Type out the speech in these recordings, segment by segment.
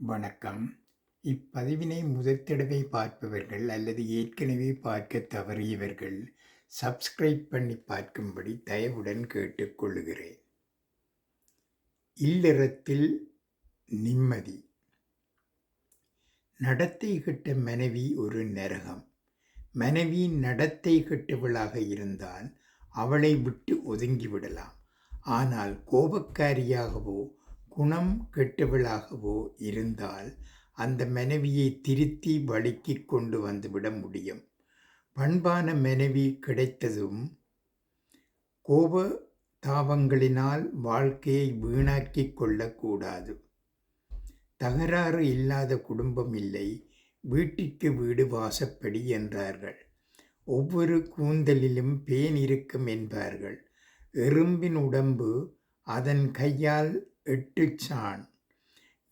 வணக்கம். இப்பதிவினை முதற் தடவை பார்ப்பவர்கள் அல்லது ஏற்கனவே பார்க்கத் தவறியவர்கள் சப்ஸ்கிரைப் பண்ணி பார்க்கும்படி தயவுடன் கேட்டுக்கொள்கிறேன். இல்லறத்தில் நிம்மதி. நடத்தை கெட்ட மனைவி ஒரு நரகம். மனைவி நடத்தை கெட்டவளாக இருந்தால் அவளை விட்டு ஒதுங்கிவிடலாம். ஆனால் கோபக்காரியாகவோ குணம் கெட்டவளாகவோ இருந்தால் அந்த மனைவியை திருத்தி வழிக்கு கொண்டு வந்துவிட முடியும். பண்பான மனைவி கிடைத்ததும் கோப தாபங்களினால் வாழ்க்கையை வீணாக்கிக் கொள்ளக்கூடாது. தகராறு இல்லாத குடும்பம் இல்லை, வீட்டிற்கு வீடு வாசப்படி என்றார்கள். ஒவ்வொரு கூந்தலிலும் பேன் இருக்கும் என்பார்கள். எறும்பின் உடம்பு அதன் கையால் 8 சாண்.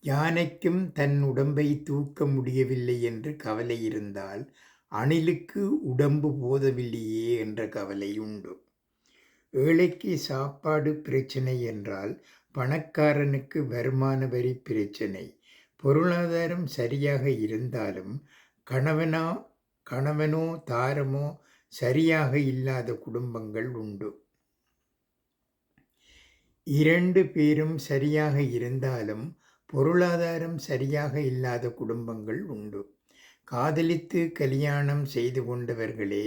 யானைக்கும் தன் உடம்பை தூக்க முடியவில்லை என்று கவலை இருந்தால் அணிலுக்கு உடம்பு போதவில்லையே என்ற கவலை உண்டு. ஏழைக்கு சாப்பாடு பிரச்சனை என்றால் பணக்காரனுக்கு வருமான வரி பிரச்சனை. பொருளாதாரம் சரியாக இருந்தாலும் கணவனோ தாரமோ சரியாக இல்லாத குடும்பங்கள் உண்டு. 2 பேரும் சரியாக இருந்தாலும் பொருளாதாரம் சரியாக இல்லாத குடும்பங்கள் உண்டு. காதலித்து கல்யாணம் செய்து கொண்டவர்களே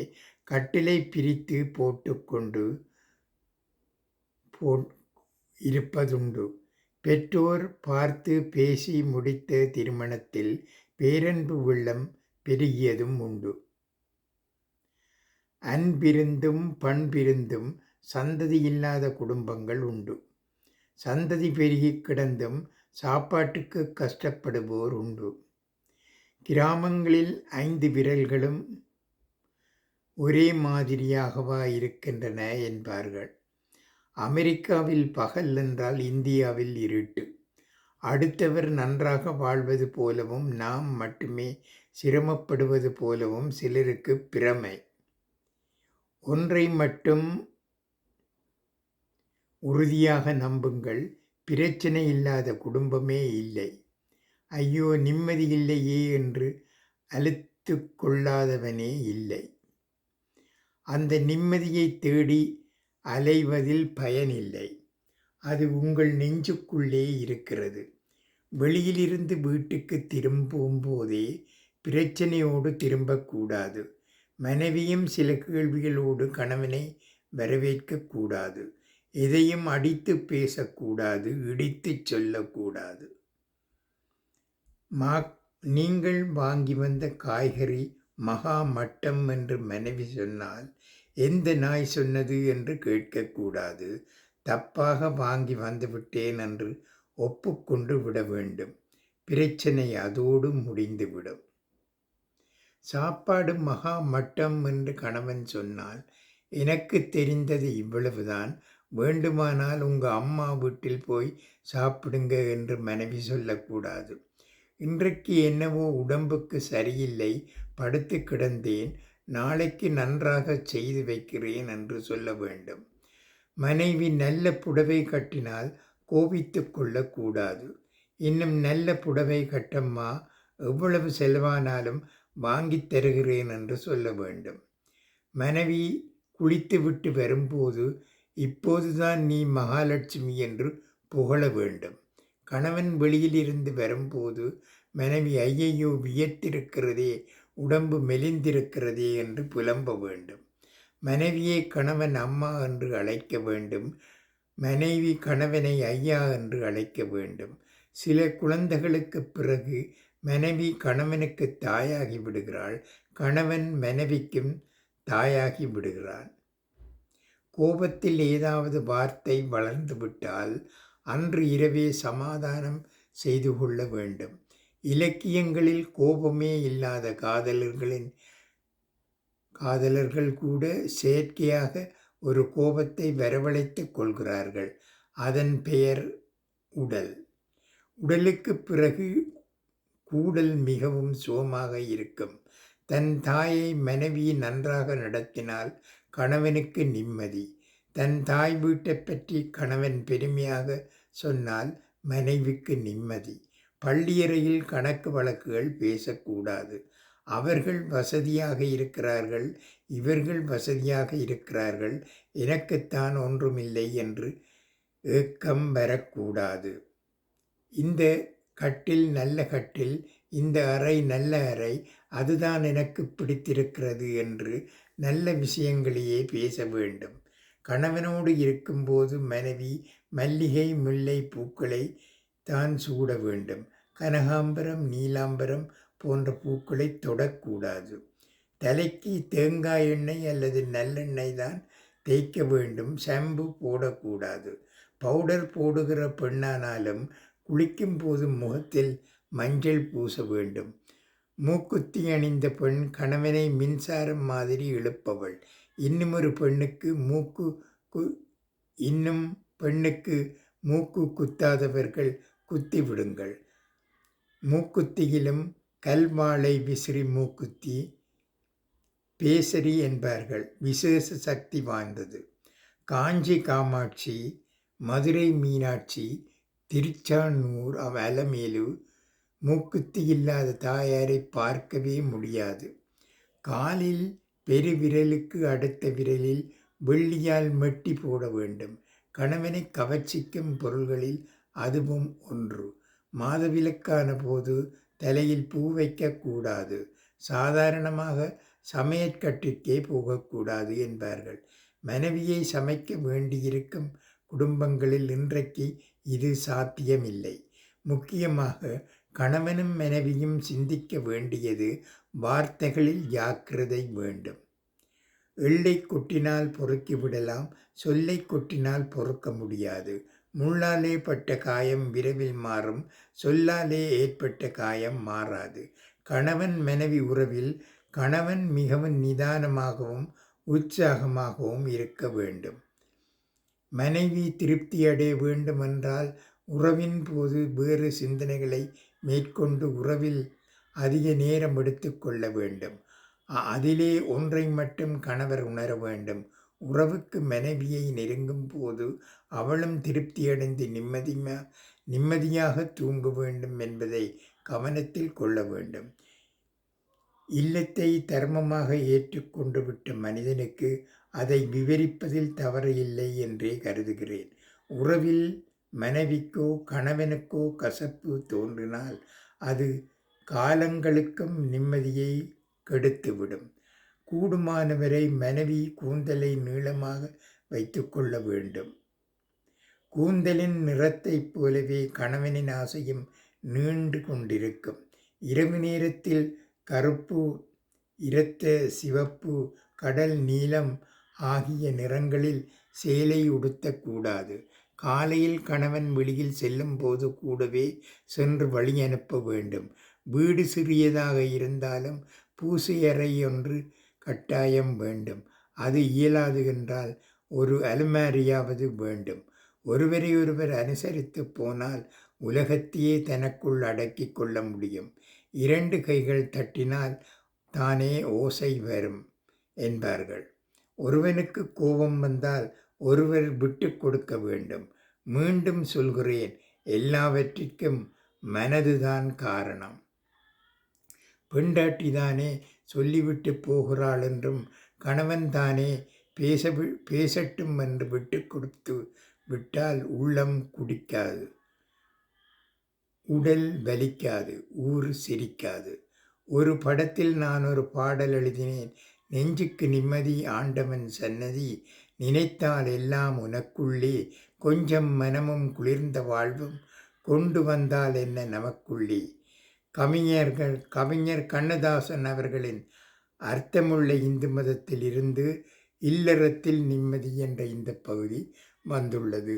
கட்டிலை பிரித்து போட்டுக்கொண்டு இருப்பதுண்டு. பெற்றோர் பார்த்து பேசி முடித்த திருமணத்தில் பேரன்பு வெள்ளம் பெருகியதும் உண்டு. அன்பிருந்தும் பண்பிருந்தும் சந்ததி இல்லாத குடும்பங்கள் உண்டு. சந்ததி பெருகி கிடந்தும் சாப்பாட்டுக்கு கஷ்டப்படுவோர் உண்டு. கிராமங்களில் 5 விரல்களும் ஒரே மாதிரியாகவா இருக்கின்றன என்பார்கள். அமெரிக்காவில் பகல் என்றால் இந்தியாவில் இருட்டு. அடுத்தவர் நன்றாக வாழ்வது போலவும் நாம் மட்டுமே சிரமப்படுவது போலவும் சிலருக்கு பிரமை. ஒன்றை மட்டும் உறுதியாக நம்புங்கள், பிரச்சனை இல்லாத குடும்பமே இல்லை. ஐயோ நிம்மதி இல்லையே என்று அலுத்து கொள்ளாதவனே இல்லை. அந்த நிம்மதியை தேடி அலைவதில் பயனில்லை. அது உங்கள் நெஞ்சுக்குள்ளே இருக்கிறது. வெளியிலிருந்து வீட்டுக்கு திரும்பும் போதே பிரச்சனையோடு திரும்பக்கூடாது. மனைவியும் சில கேள்விகளோடு கணவனை வரவேற்கக்கூடாது. எதையும் அடித்து பேசக்கூடாது, இடித்து சொல்லக்கூடாது. நீங்கள் வாங்கி வந்த காய்கறி மகா மட்டம் என்று மனைவி சொன்னால் எந்த நாய் சொன்னது என்று கேட்கக்கூடாது. தப்பாக வாங்கி வந்துவிட்டேன் என்று ஒப்புக்கொண்டு விட வேண்டும். பிரச்சனை அதோடு முடிந்துவிடும். சாப்பாடு மகா மட்டம் என்று கணவன் சொன்னால் எனக்கு தெரிந்தது இவ்வளவுதான், வேண்டுமானால் உங்கள் அம்மா வீட்டில் போய் சாப்பிடுங்க என்று மனைவி சொல்லக்கூடாது. இன்றைக்கு என்னவோ உடம்புக்கு சரியில்லை, படுத்து கிடந்தேன், நாளைக்கு நன்றாக செய்து வைக்கிறேன் என்று சொல்ல வேண்டும். மனைவி நல்ல புடவை கட்டினால் கோபித்து கொள்ளக்கூடாது. இன்னும் நல்ல புடவை கட்டம்மா, எவ்வளவு செலவானாலும் வாங்கி தருகிறேன் என்று சொல்ல வேண்டும். மனைவி குளித்துவிட்டு வரும்போது இப்போதுதான் நீ மகாலட்சுமி என்று புகழ வேண்டும். கணவன் வெளியிலிருந்து வரும்போது மனைவி ஐயையோ வியர்த்திருக்கிறதே, உடம்பு மெலிந்திருக்கிறதே என்று புலம்ப வேண்டும். மனைவியை கணவன் அம்மா என்று அழைக்க வேண்டும். மனைவி கணவனை ஐயா என்று அழைக்க வேண்டும். சில குழந்தைகளுக்கு பிறகு மனைவி கணவனுக்கு தாயாகி விடுகிறாள், கணவன் மனைவிக்கும் தாயாகி விடுகிறான். கோபத்தில் ஏதாவது வார்த்தை வளர்ந்து விட்டால் அன்று இரவே சமாதானம் செய்து கொள்ள வேண்டும். இலக்கியங்களில் கோபமே இல்லாத காதலர்கள் கூட செயற்கையாக ஒரு கோபத்தை வரவழைத்துக் கொள்கிறார்கள். அதன் பெயர் உடல். உடலுக்கு பிறகு கூடல் மிகவும் சுகமாக இருக்கும். தன் தாயை மனைவி நன்றாக நடத்தினால் கணவனுக்கு நிம்மதி. தன் தாய் வீட்டை பற்றி கணவன் பெருமையாக சொன்னால் மனைவிக்கு நிம்மதி. பள்ளியறையில் கணக்கு வழக்குகள் பேசக்கூடாது. அவர்கள் வசதியாக இருக்கிறார்கள், இவர்கள் வசதியாக இருக்கிறார்கள், எனக்குத்தான் ஒன்றுமில்லை என்று ஏக்கம் வரக்கூடாது. இந்த கட்டில் நல்ல கட்டில், இந்த அறை நல்ல அறை, அதுதான் எனக்கு பிடித்திருக்கிறது என்று நல்ல விஷயங்களையே பேச வேண்டும். கணவனோடு இருக்கும்போது மனைவி மல்லிகை முல்லை பூக்களை தான் சூட வேண்டும். கனகாம்பரம் நீலாம்பரம் போன்ற பூக்களை தொடக்கூடாது. தலைக்கு தேங்காய் எண்ணெய் அல்லது நல்லெண்ணெய் தான் தேய்க்க வேண்டும். ஷாம்பு போடக்கூடாது. பவுடர் போடுகிற பெண்ணானாலும் குளிக்கும் போது முகத்தில் மஞ்சள் பூச வேண்டும். மூக்குத்தி அணிந்த பெண் கணவனை மின்சாரம் மாதிரி இழுப்பவள். இன்னும் பெண்ணுக்கு மூக்கு குத்தாதவர்கள் குத்தி விடுங்கள். மூக்குத்தியிலும் கல்வாளை விசிறி மூக்குத்தி பேசரி என்பார்கள். விசேஷ சக்தி வாய்ந்தது. காஞ்சி காமாட்சி, மதுரை மீனாட்சி, திருச்சானூர் அலமேலு மூக்குத்தி இல்லாத தாயாரை பார்க்கவே முடியாது. காலில் பெருவிரலுக்கு அடுத்த விரலில் வெள்ளியால் மெட்டி போட வேண்டும். கணவனை கவர்ச்சிக்கும் பொருள்களில் அதுவும் ஒன்று. மாதவிலக்கான போது தலையில் பூ வைக்கக்கூடாது. சாதாரணமாக சமையற்கட்டிற்கே போகக்கூடாது என்பார்கள். மனைவியை சமைக்க வேண்டியிருக்கும் குடும்பங்களில் இன்றைக்கு இது சாத்தியமில்லை. முக்கியமாக கணவனும் மனைவியும் சிந்திக்க வேண்டியது வார்த்தைகளில் ஜாக்கிரதை வேண்டும். எள்ளை கொட்டினால் பொறுக்கி விடலாம், சொல்லை கொட்டினால் பொறுக்க முடியாது. முள்ளாலே பட்ட காயம் விரைவில் மாறும், சொல்லாலே ஏற்பட்ட காயம் மாறாது. கணவன் மனைவி உறவில் கணவன் மிகவும் நிதானமாகவும் உற்சாகமாகவும் இருக்க வேண்டும். மனைவி திருப்தி அடைய வேண்டும் என்றால் உறவின் போது வேறு சிந்தனைகளை மேற்கொண்டு உறவில் அதிக நேரம் எடுத்துக்கொள்ள வேண்டும். அதிலே ஒன்றை மட்டும் கணவர் உணர வேண்டும். உறவுக்கு மனைவியை நெருங்கும் போது அவளும் திருப்தியடைந்து நிம்மதியாக தூங்க வேண்டும் என்பதை கவனத்தில் கொள்ள வேண்டும். இல்லத்தை தர்மமாக ஏற்றுக்கொண்டு விட்ட மனிதனுக்கு அதை விவரிப்பதில் தவறு இல்லை என்றே கருதுகிறேன். உறவில் மனைவிக்கோ கணவனுக்கோ கசப்பு தோன்றினால் அது காலங்களுக்கும் நிம்மதியை கெடுத்துவிடும். கூடுமானவரை மனைவி கூந்தலை நீளமாக வைத்து கொள்ள வேண்டும். கூந்தலின் நிறத்தைப் போலவே கணவனின் ஆசையும் நீண்டு கொண்டிருக்கும். இரவு நேரத்தில் கருப்பு, இரத்த சிவப்பு, கடல் நீலம் ஆகிய நிறங்களில் சேலை உடுத்தக்கூடாது. காலையில் கணவன் வெளியில் செல்லும் போது கூடவே சென்று வழி அனுப்ப வேண்டும். வீடு சிறியதாக இருந்தாலும் பூசை அறை ஒன்று கட்டாயம் வேண்டும். அது இயலாது என்றால் ஒரு அலுமாரியாவது வேண்டும். ஒருவரை ஒருவர் அனுசரித்து போனால் உலகத்தையே தனக்குள் அடக்கி கொள்ள முடியும். 2 கைகள் தட்டினால் தானே ஓசை வரும் என்பார்கள். ஒருவனுக்கு கோபம் வந்தால் ஒருவர் விட்டு கொடுக்க வேண்டும். மீண்டும் சொல்கிறேன், எல்லாவற்றிற்கும் மனதுதான் காரணம். பெண்டாட்டிதானே சொல்லிவிட்டு போகிறாள் என்றும் கணவன் தானே பேசட்டும் என்று விட்டு கொடுத்து விட்டால் உள்ளம் குடிக்காது, உடல் வலிக்காது, ஊர் சிரிக்காது. ஒரு படத்தில் நான் ஒரு பாடல் எழுதினேன். நெஞ்சுக்கு நிம்மதி ஆண்டவன் சன்னதி, நினைத்தால் எல்லாம் உனக்குள்ளே, கொஞ்சம் மனமும் குளிர்ந்த வாழ்வும் கொண்டு வந்தால் என்ன நமக்குள்ளே. கவிஞர் கண்ணதாசன் அவர்களின் அர்த்தமுள்ள இந்து மதத்தில் இருந்து இல்லறத்தில் நிம்மதி என்ற இந்த பகுதி வந்துள்ளது.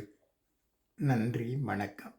நன்றி, வணக்கம்.